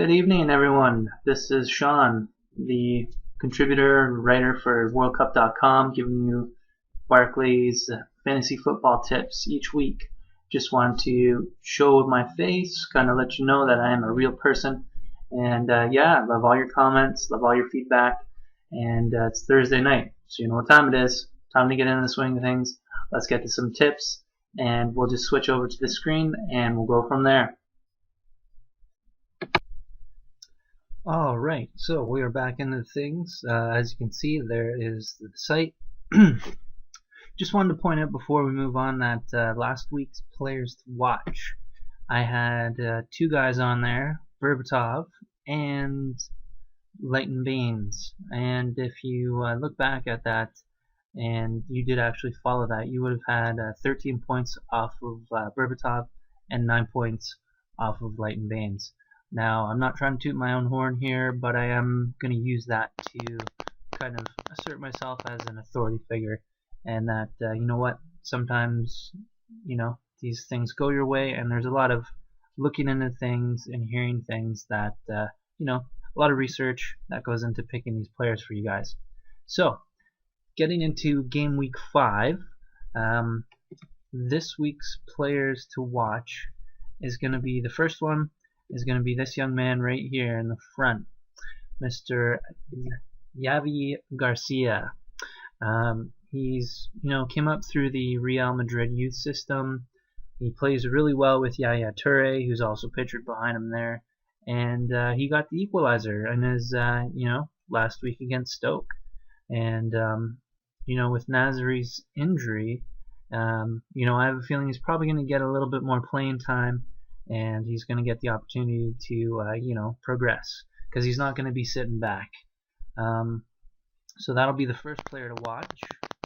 Good evening, everyone. This is Sean, the contributor and writer for WorldCup.com, giving you Barclays Fantasy Football tips each week. Just wanted to show my face, kind of let you know that I am a real person. And yeah, love all your comments, love all your feedback. And it's Thursday night, so you know what time it is. Time to get into the swing of things. Let's get to some tips, and we'll just switch over to the screen, and we'll go from there. Alright, so we are back into things. As you can see, there is the site. Just wanted to point out before we move on that last week's players to watch, I had two guys on there, Berbatov and Leighton Baines. And if you look back at that and you did actually follow that, you would have had 13 points off of Berbatov and 9 points off of Leighton Baines. Now, I'm not trying to toot my own horn here, but I am going to use that to kind of assert myself as an authority figure, and that, you know what, sometimes, you know, these things go your way, and there's a lot of looking into things and hearing things that, you know, a lot of research that goes into picking these players for you guys. So, getting into game week 5, this week's players to watch is going to be, the first one is going to be this young man right here in the front, Mr. Yavi Garcia. He's, you know, came up through the Real Madrid youth system. He plays really well with Yaya Toure, who's also pictured behind him there, and he got the equalizer in his, you know, last week against Stoke. And you know, with Nasri's injury, you know, I have a feeling he's probably going to get a little bit more playing time, and he's going to get the opportunity to, you know, progress, because he's not going to be sitting back. So that'll be the first player to watch.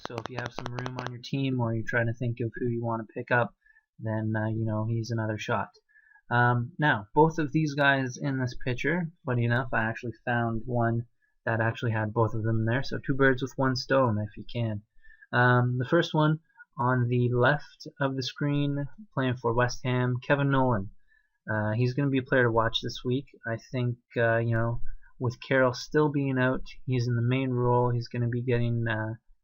So if you have some room on your team, or you're trying to think of who you want to pick up, then, you know, he's another shot. Now, both of these guys in this picture, funny enough, I actually found one that actually had both of them there, so two birds with one stone if you can. The first one on the left of the screen, playing for West Ham, Kevin Nolan. He's going to be a player to watch this week. I think, you know, with Carroll still being out, he's in the main role. He's going to be getting,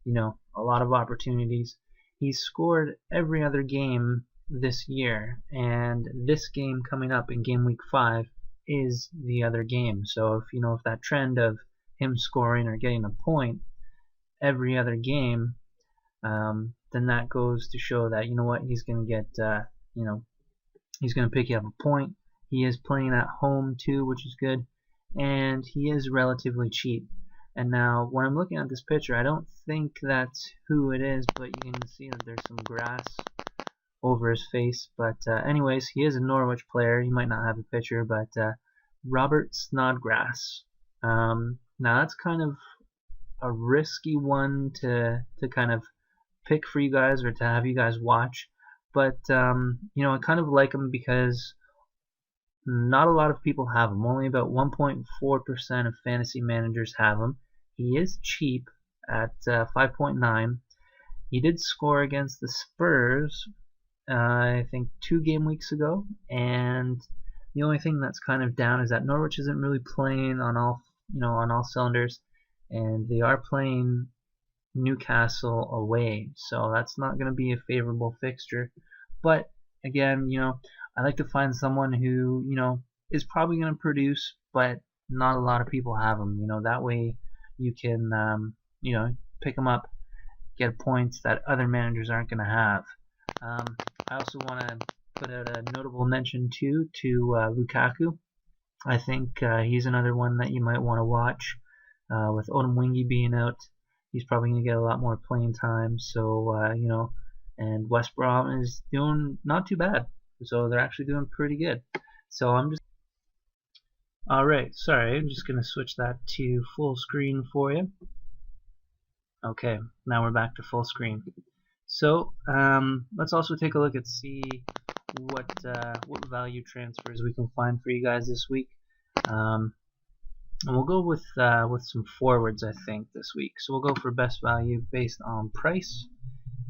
you know, a lot of opportunities. He's scored every other game this year, and this game coming up in game week 5 is the other game. So if, you know, if that trend of him scoring or getting a point every other game, then that goes to show that, you know what, he's going to get, you know, he's going to pick you up a point. He is playing at home too, which is good, and he is relatively cheap. And now, when I'm looking at this picture, I don't think that's who it is, but you can see that there's some grass over his face. But anyways, he is a Norwich player. He might not have a picture, but Robert Snodgrass. Now that's kind of a risky one to kind of pick for you guys, or to have you guys watch, but you know, I kind of like him because not a lot of people have him. Only about 1.4% of fantasy managers have him. He is cheap at 5.9. He did score against the Spurs, I think 2 game weeks ago, and the only thing that's kind of down is that Norwich isn't really playing on all, you know, on all cylinders, and they are playing Newcastle away, so that's not going to be a favorable fixture. But again, you know, I like to find someone who, you know, is probably going to produce, but not a lot of people have them. You know, that way you can, you know, pick them up, get points that other managers aren't going to have. I also want to put out a notable mention too to Lukaku. I think he's another one that you might want to watch. With Odom Wingy being out, he's probably going to get a lot more playing time. So, you know, and West Brom is doing not too bad. So they're actually doing pretty good. So I'm just... Alright, sorry, I'm just going to switch that to full screen for you. Okay, now we're back to full screen. So, let's also take a look at see what value transfers we can find for you guys this week. And we'll go with some forwards, I think, this week. So we'll go for best value based on price.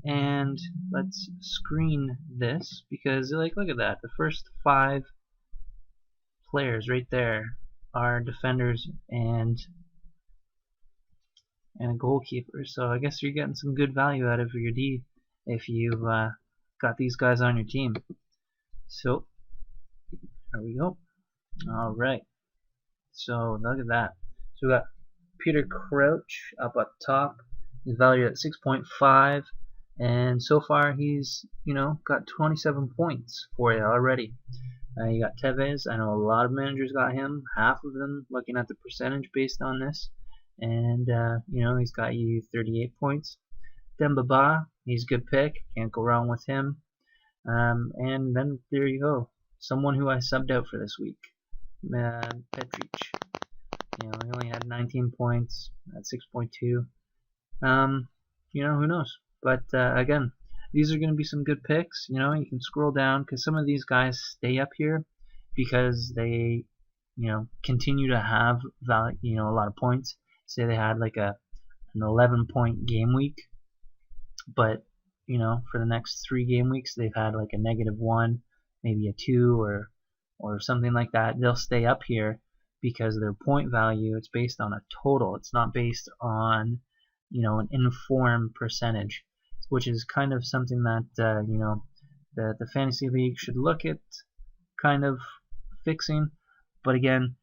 And let's screen this, because, like, look at that. The first 5 players right there are defenders and a goalkeeper. So I guess you're getting some good value out of your D if you've got these guys on your team. So there we go. All right. So look at that. So we got Peter Crouch up at top. He's valued at 6.5, and so far he's got 27 points for you already. You got Tevez. I know a lot of managers got him. Half of them looking at the percentage based on this, and he's got you 38 points. Demba Ba, he's a good pick. Can't go wrong with him. And then there you go. Someone who I subbed out for this week, Petric. He only had 19 points at 6.2. Who knows? But again, these are going to be some good picks. You can scroll down because some of these guys stay up here because they, continue to have value, a lot of points. Say they had like an 11-point game week, but for the next 3 game weeks they've had like a -1, maybe a 2, or something like that. They'll stay up here because their point value, it's based on a total. It's not based on an informed percentage, which is kind of something that the fantasy league should look at kind of fixing. But again,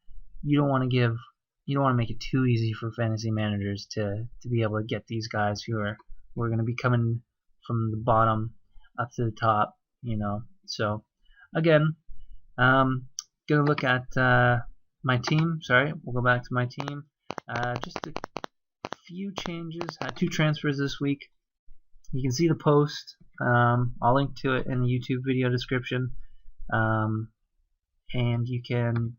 you don't want to make it too easy for fantasy managers to be able to get these guys who are going to be coming from the bottom up to the top. So again, gonna look at my team. Sorry, we'll go back to my team. Just a few changes. Had 2 transfers this week. You can see the post. I'll link to it in the YouTube video description. And you can.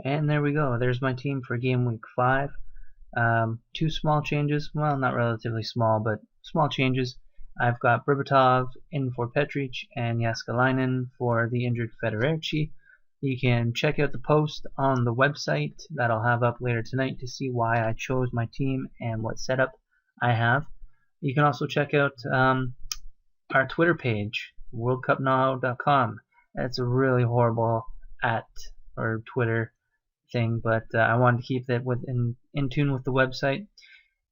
And there we go. There's my team for game week 5. 2 small changes. Well, not relatively small, but small changes. I've got Berbatov in for Petric and Jaskalainen for the injured Federici. You can check out the post on the website that I'll have up later tonight to see why I chose my team and what setup I have. You can also check out our Twitter page, worldcupnow.com. That's a really horrible Twitter thing, but I wanted to keep that in tune with the website.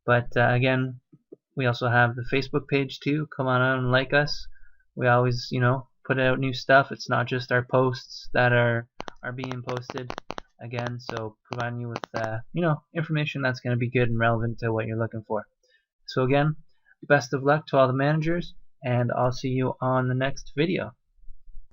But again, we also have the Facebook page too. Come on out and like us. We always, put out new stuff. It's not just our posts that are being posted again. So providing you with information that's going to be good and relevant to what you're looking for. So again, best of luck to all the managers, and I'll see you on the next video.